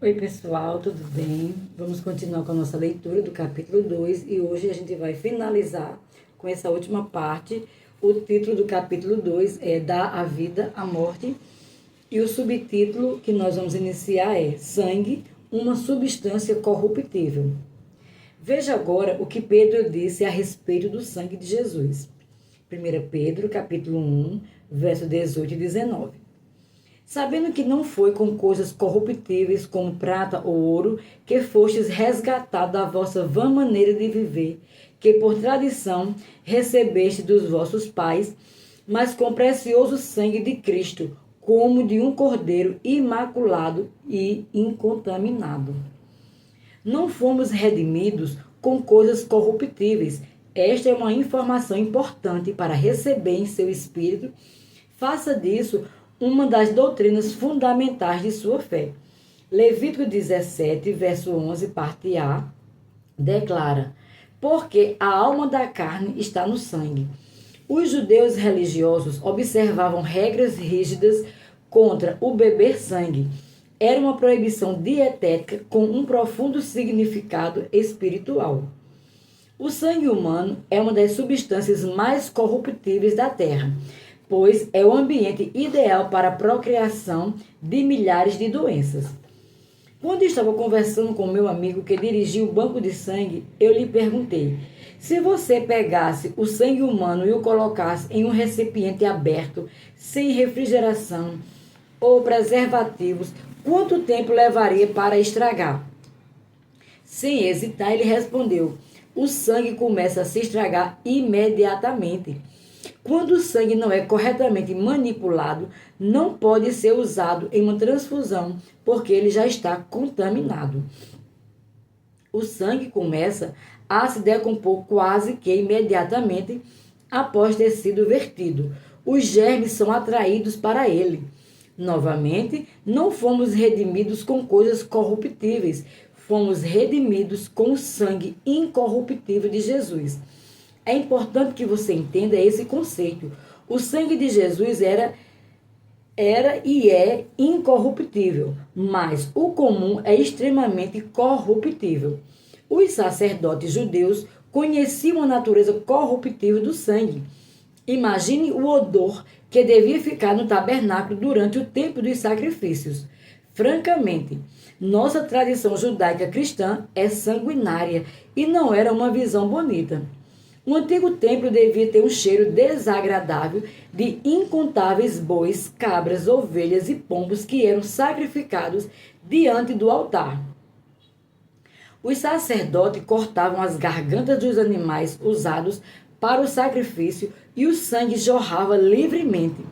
Oi, pessoal, tudo bem? Vamos continuar com a nossa leitura do capítulo 2 e hoje a gente vai finalizar com essa última parte. O título do capítulo 2 é Dar a Vida, a Morte e o subtítulo que nós vamos iniciar é Sangue, uma substância corruptível. Veja agora o que Pedro disse a respeito do sangue de Jesus. 1 Pedro, capítulo 1, verso 18 e 19. Sabendo que não foi com coisas corruptíveis como prata ou ouro que fostes resgatados da vossa vã maneira de viver, que por tradição recebeste dos vossos pais, mas com precioso sangue de Cristo, como de um cordeiro imaculado e incontaminado. Não fomos redimidos com coisas corruptíveis. Esta é uma informação importante para receber em seu espírito. Faça disso uma das doutrinas fundamentais de sua fé. Levítico 17, verso 11, parte A, declara: porque a alma da carne está no sangue. Os judeus religiosos observavam regras rígidas contra o beber sangue. Era uma proibição dietética com um profundo significado espiritual. O sangue humano é uma das substâncias mais corruptíveis da Terra, pois é o ambiente ideal para a procriação de milhares de doenças. Quando estava conversando com meu amigo que dirigia o banco de sangue, eu lhe perguntei: se você pegasse o sangue humano e o colocasse em um recipiente aberto, sem refrigeração ou preservativos, quanto tempo levaria para estragar? Sem hesitar, ele respondeu: o sangue começa a se estragar imediatamente. Quando o sangue não é corretamente manipulado, não pode ser usado em uma transfusão, porque ele já está contaminado. O sangue começa a se decompor quase que imediatamente após ter sido vertido. Os germes são atraídos para ele. Novamente, não fomos redimidos com coisas corruptíveis, fomos redimidos com o sangue incorruptível de Jesus. É importante que você entenda esse conceito. O sangue de Jesus era e é incorruptível, mas o comum é extremamente corruptível. Os sacerdotes judeus conheciam a natureza corruptível do sangue. Imagine o odor que devia ficar no tabernáculo durante o tempo dos sacrifícios. Francamente, nossa tradição judaica cristã é sanguinária e não era uma visão bonita. O antigo templo devia ter um cheiro desagradável de incontáveis bois, cabras, ovelhas e pombos que eram sacrificados diante do altar. Os sacerdotes cortavam as gargantas dos animais usados para o sacrifício e o sangue jorrava livremente.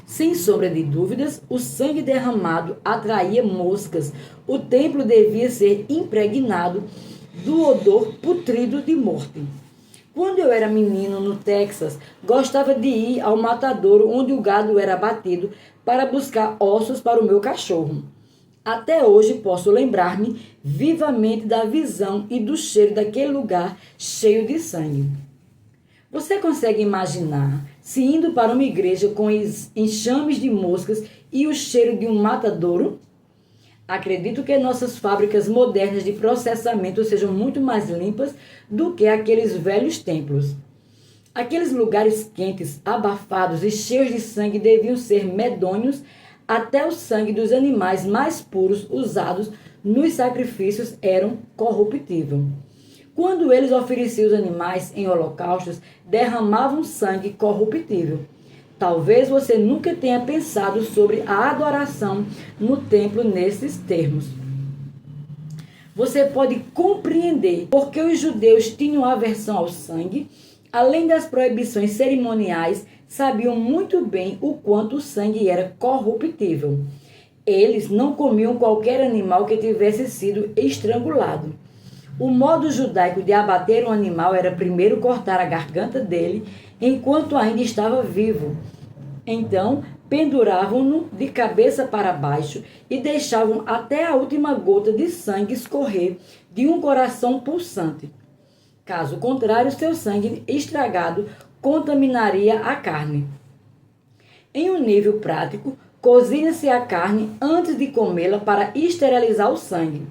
Sem sombra de dúvidas, o sangue derramado atraía moscas. O templo devia ser impregnado do odor putrido de morte. Quando eu era menino no Texas, gostava de ir ao matadouro onde o gado era abatido para buscar ossos para o meu cachorro. Até hoje posso lembrar-me vivamente da visão e do cheiro daquele lugar cheio de sangue. Você consegue imaginar se indo para uma igreja com enxames de moscas e o cheiro de um matadouro? Acredito que nossas fábricas modernas de processamento sejam muito mais limpas do que aqueles velhos templos. Aqueles lugares quentes, abafados e cheios de sangue deviam ser medonhos, até o sangue dos animais mais puros usados nos sacrifícios eram corruptível. Quando eles ofereciam os animais em holocaustos, derramavam sangue corruptível. Talvez você nunca tenha pensado sobre a adoração no templo nesses termos. Você pode compreender por que os judeus tinham aversão ao sangue. Além das proibições cerimoniais, sabiam muito bem o quanto o sangue era corruptível. Eles não comiam qualquer animal que tivesse sido estrangulado. O modo judaico de abater um animal era primeiro cortar a garganta dele enquanto ainda estava vivo. Então, penduravam-no de cabeça para baixo e deixavam até a última gota de sangue escorrer de um coração pulsante. Caso contrário, seu sangue estragado contaminaria a carne. Em um nível prático, Cozinha-se a carne antes de comê-la para esterilizar o sangue.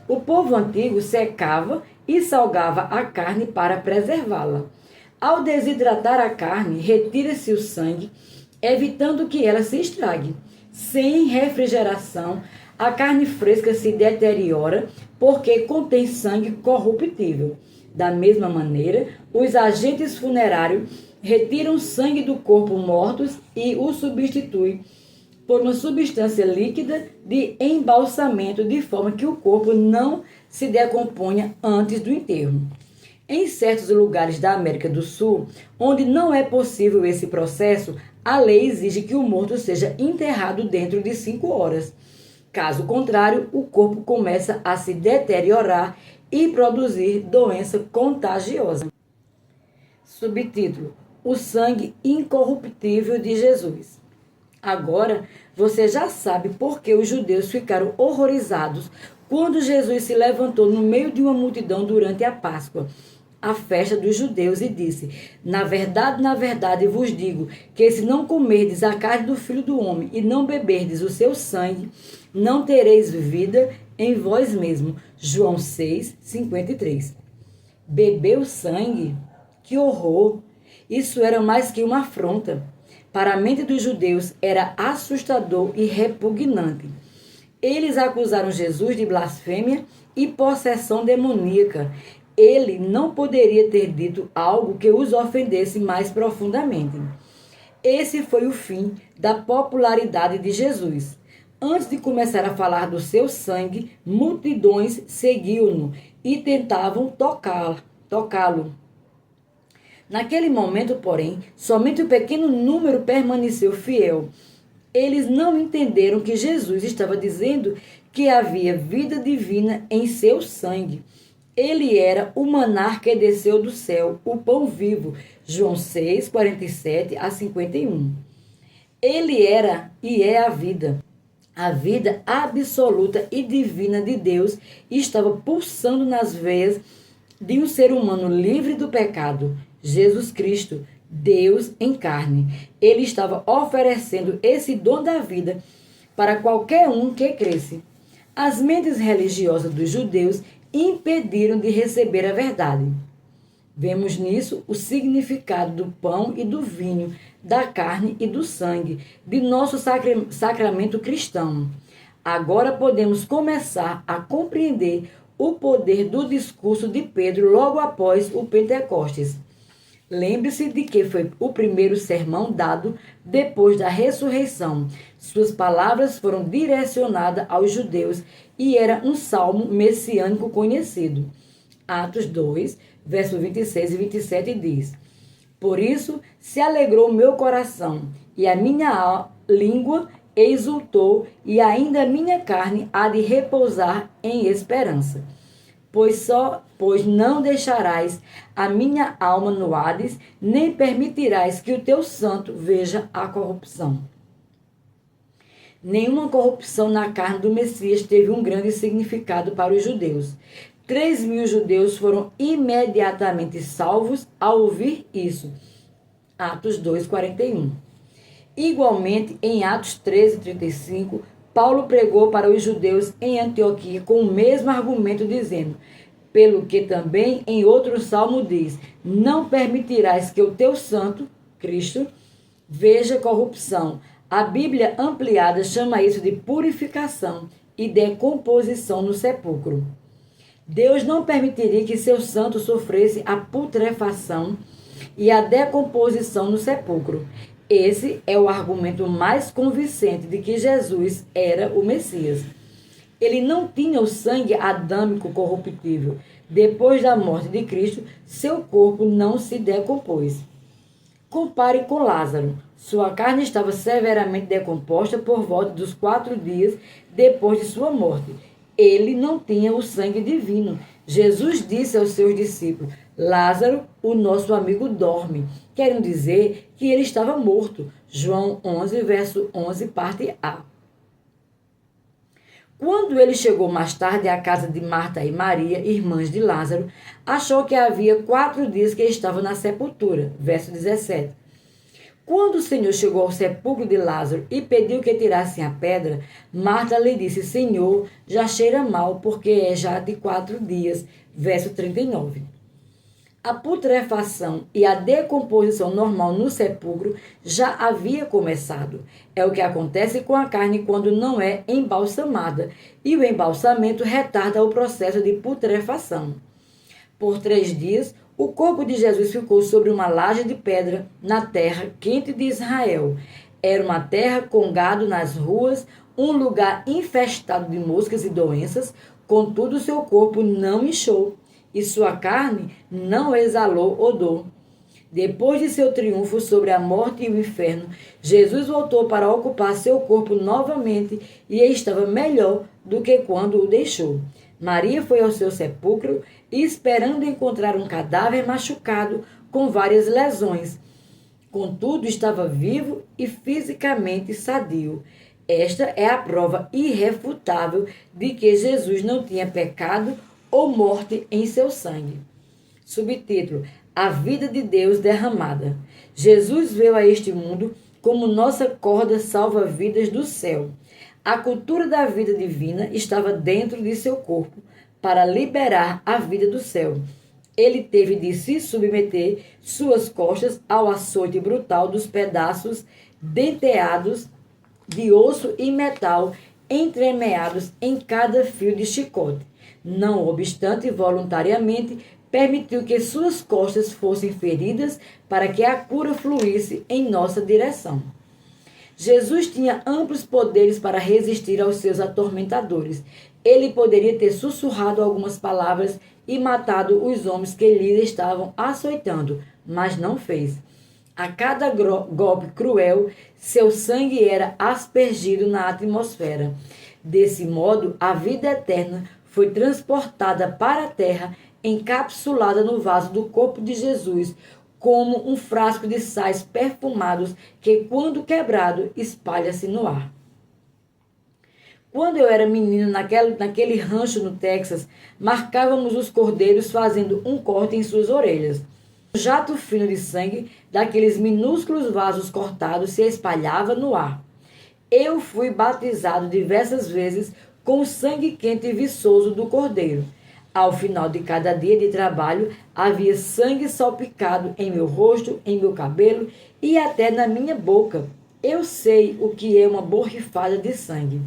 O povo antigo secava e salgava a carne para preservá-la. Ao desidratar a carne, retira-se o sangue, evitando que ela se estrague. Sem refrigeração, a carne fresca se deteriora porque contém sangue corruptível. Da mesma maneira, os agentes funerários retiram sangue do corpo mortos e o substituem por uma substância líquida de embalsamento, de forma que o corpo não se decomponha antes do enterro. Em certos lugares da América do Sul, onde não é possível esse processo, a lei exige que o morto seja enterrado dentro de 5 horas. Caso contrário, o corpo começa a se deteriorar e produzir doença contagiosa. Subtítulo: O sangue incorruptível de Jesus. Agora, você já sabe por que os judeus ficaram horrorizados quando Jesus se levantou no meio de uma multidão durante a Páscoa, a festa dos judeus, e disse: na verdade vos digo que se não comerdes a carne do Filho do Homem e não beberdes o seu sangue, não tereis vida em vós mesmos. João 6:53. Beber o sangue? Que horror! Isso era mais que uma afronta. Para a mente dos judeus era assustador e repugnante. Eles acusaram Jesus de blasfêmia e possessão demoníaca. Ele não poderia ter dito algo que os ofendesse mais profundamente. Esse foi o fim da popularidade de Jesus. Antes de começar a falar do seu sangue, multidões seguiam-no e tentavam tocá-lo. Naquele momento, porém, somente um pequeno número permaneceu fiel. Eles não entenderam que Jesus estava dizendo que havia vida divina em seu sangue. Ele era o maná que desceu do céu, o pão vivo. João 6:47-51. Ele era e é a vida. A vida absoluta e divina de Deus estava pulsando nas veias de um ser humano livre do pecado. Jesus Cristo, Deus em carne. Ele estava oferecendo esse dom da vida para qualquer um que cresce. As mentes religiosas dos judeus impediram de receber a verdade. Vemos nisso o significado do pão e do vinho, da carne e do sangue, de nosso sacramento cristão. Agora podemos começar a compreender o poder do discurso de Pedro logo após o Pentecostes. Lembre-se de que foi o primeiro sermão dado depois da ressurreição. Suas palavras foram direcionadas aos judeus e era um salmo messiânico conhecido. Atos 2, versos 26 e 27 diz: Por isso se alegrou meu coração, e a minha língua exultou, e ainda a minha carne há de repousar em esperança. Pois não deixarás a minha alma no Hades, nem permitirás que o teu santo veja a corrupção. Nenhuma corrupção na carne do Messias teve um grande significado para os judeus. 3.000 judeus foram imediatamente salvos ao ouvir isso. Atos 2:41. Igualmente, em Atos 13:35, Paulo pregou para os judeus em Antioquia com o mesmo argumento, dizendo: pelo que também em outro salmo diz: não permitirás que o teu santo, Cristo, veja corrupção. A Bíblia ampliada chama isso de purificação e decomposição no sepulcro. Deus não permitiria que seu santo sofresse a putrefação e a decomposição no sepulcro. Esse é o argumento mais convincente de que Jesus era o Messias. Ele não tinha o sangue adâmico corruptível. Depois da morte de Cristo, seu corpo não se decompôs. Compare com Lázaro. Sua carne estava severamente decomposta por volta dos 4 dias depois de sua morte. Ele não tinha o sangue divino. Jesus disse aos seus discípulos: Lázaro, o nosso amigo, dorme. Querendo dizer que ele estava morto. João 11, verso 11, parte A. Quando ele chegou mais tarde à casa de Marta e Maria, irmãs de Lázaro, achou que havia 4 dias que estava na sepultura. Verso 17. Quando o Senhor chegou ao sepulcro de Lázaro e pediu que tirassem a pedra, Marta lhe disse: Senhor, já cheira mal, porque é já de 4 dias. Verso 39. A putrefação e a decomposição normal no sepulcro já havia começado. É o que acontece com a carne quando não é embalsamada, e o embalsamento retarda o processo de putrefação. Por 3 dias, o corpo de Jesus ficou sobre uma laje de pedra na terra quente de Israel. Era uma terra com gado nas ruas, um lugar infestado de moscas e doenças, contudo seu corpo não inchou e sua carne não exalou odor. Depois de seu triunfo sobre a morte e o inferno, Jesus voltou para ocupar seu corpo novamente e estava melhor do que quando o deixou. Maria foi ao seu sepulcro e, esperando encontrar um cadáver machucado com várias lesões. Contudo, estava vivo e fisicamente sadio. Esta é a prova irrefutável de que Jesus não tinha pecado ou morte em seu sangue. Subtítulo: A vida de Deus derramada. Jesus veio a este mundo como nossa corda salva-vidas do céu. A cultura da vida divina estava dentro de seu corpo para liberar a vida do céu. Ele teve de se submeter suas costas ao açoite brutal dos pedaços denteados de osso e metal entremeados em cada fio de chicote. Não obstante, voluntariamente, permitiu que suas costas fossem feridas para que a cura fluísse em nossa direção. Jesus tinha amplos poderes para resistir aos seus atormentadores. Ele poderia ter sussurrado algumas palavras e matado os homens que lhe estavam açoitando, mas não fez. A cada golpe cruel, seu sangue era aspergido na atmosfera. Desse modo, a vida eterna foi transportada para a terra, encapsulada no vaso do corpo de Jesus, como um frasco de sais perfumados que, quando quebrado, espalha-se no ar. Quando eu era menino, naquele rancho no Texas, marcávamos os cordeiros fazendo um corte em suas orelhas. Um jato fino de sangue daqueles minúsculos vasos cortados se espalhava no ar. Eu fui batizado diversas vezes com o sangue quente e viçoso do cordeiro. Ao final de cada dia de trabalho, havia sangue salpicado em meu rosto, em meu cabelo e até na minha boca. Eu sei o que é uma borrifada de sangue.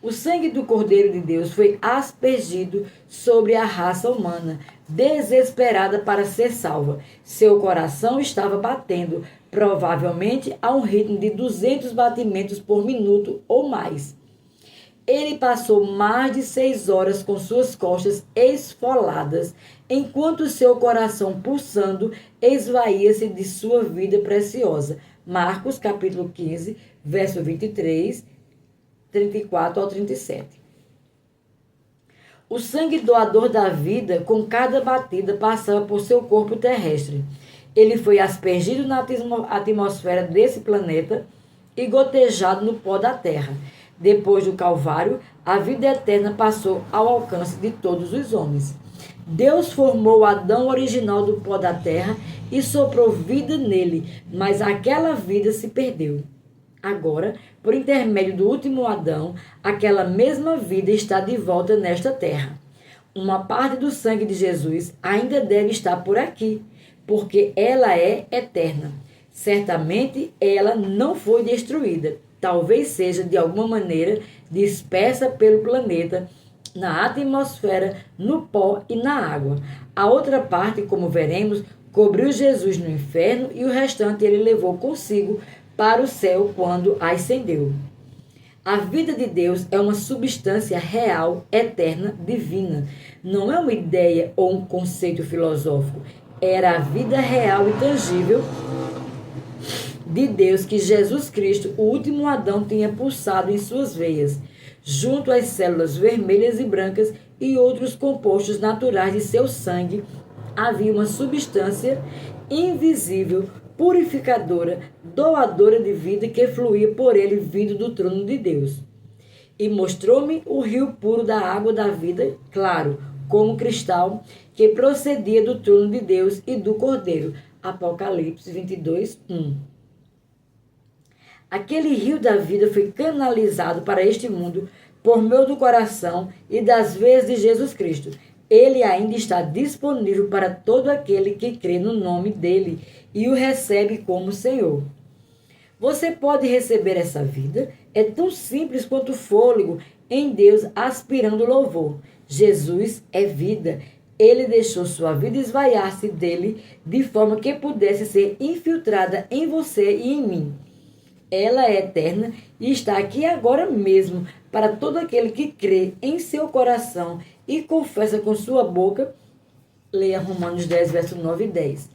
O sangue do Cordeiro de Deus foi aspergido sobre a raça humana, desesperada para ser salva. Seu coração estava batendo, provavelmente a um ritmo de 200 batimentos por minuto ou mais. Ele passou mais de 6 horas com suas costas esfoladas, enquanto seu coração pulsando esvaía-se de sua vida preciosa. Marcos capítulo 15, verso 23, 34 ao 37. O sangue doador da vida, com cada batida, passava por seu corpo terrestre. Ele foi aspergido na atmosfera desse planeta e gotejado no pó da terra. Depois do Calvário, a vida eterna passou ao alcance de todos os homens. Deus formou Adão original do pó da terra e soprou vida nele, mas aquela vida se perdeu. Agora, por intermédio do último Adão, aquela mesma vida está de volta nesta terra. Uma parte do sangue de Jesus ainda deve estar por aqui, porque ela é eterna. Certamente ela não foi destruída. Talvez seja, de alguma maneira, dispersa pelo planeta, na atmosfera, no pó e na água. A outra parte, como veremos, cobriu Jesus no inferno e o restante ele levou consigo para o céu quando ascendeu. A vida de Deus é uma substância real, eterna, divina. Não é uma ideia ou um conceito filosófico. Era a vida real e tangível de Deus que Jesus Cristo, o último Adão, tinha pulsado em suas veias, junto às células vermelhas e brancas e outros compostos naturais de seu sangue. Havia uma substância invisível, purificadora, doadora de vida que fluía por ele vindo do trono de Deus. E mostrou-me o rio puro da água da vida, claro, como cristal, que procedia do trono de Deus e do Cordeiro. Apocalipse 22, 1. Aquele rio da vida foi canalizado para este mundo por meio do coração e das veias de Jesus Cristo. Ele ainda está disponível para todo aquele que crê no nome dele e o recebe como Senhor. Você pode receber essa vida, é tão simples quanto o fôlego em Deus aspirando louvor. Jesus é vida. Ele deixou sua vida esvaiar-se dele de forma que pudesse ser infiltrada em você e em mim. Ela é eterna e está aqui agora mesmo para todo aquele que crê em seu coração e confessa com sua boca. Leia Romanos 10, verso 9 e 10.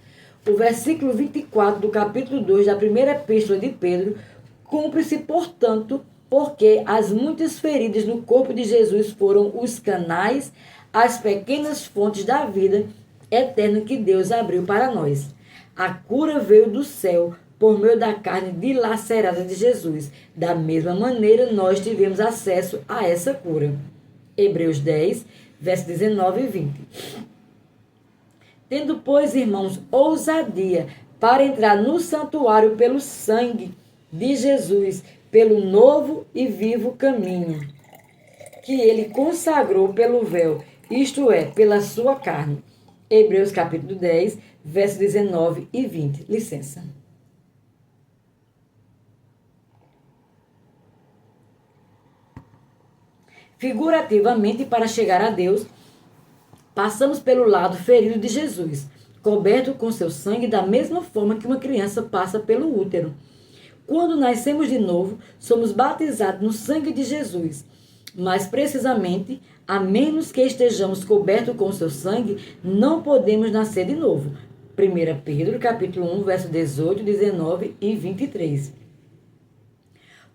O versículo 24 do capítulo 2 da primeira epístola de Pedro cumpre-se, portanto, porque as muitas feridas no corpo de Jesus foram os canais, as pequenas fontes da vida eterna que Deus abriu para nós. A cura veio do céu por meio da carne dilacerada de Jesus. Da mesma maneira, nós tivemos acesso a essa cura. Hebreus 10, versos 19 e 20. Tendo, pois, irmãos, ousadia para entrar no santuário pelo sangue de Jesus, pelo novo e vivo caminho que ele consagrou pelo véu, isto é, pela sua carne. Hebreus capítulo 10, versos 19 e 20. Licença. Figurativamente, para chegar a Deus, passamos pelo lado ferido de Jesus, coberto com seu sangue da mesma forma que uma criança passa pelo útero. Quando nascemos de novo, somos batizados no sangue de Jesus. Mais precisamente, a menos que estejamos cobertos com seu sangue, não podemos nascer de novo. 1 Pedro, capítulo 1, verso 18, 19 e 23.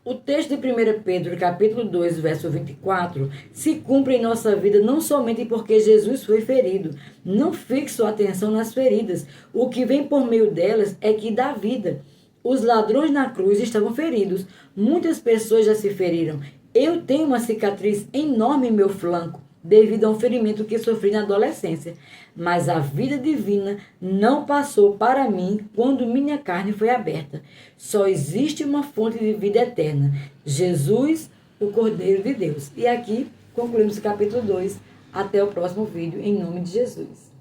O texto de 1 Pedro, capítulo 2, verso 24, se cumpre em nossa vida não somente porque Jesus foi ferido. Não fixe sua atenção nas feridas. O que vem por meio delas é que dá vida. Os ladrões na cruz estavam feridos. Muitas pessoas já se feriram. Eu tenho uma cicatriz enorme em meu flanco, devido a um ferimento que sofri na adolescência. Mas a vida divina não passou para mim quando minha carne foi aberta. Só existe uma fonte de vida eterna: Jesus, o Cordeiro de Deus. E aqui concluímos o capítulo 2. Até o próximo vídeo, em nome de Jesus.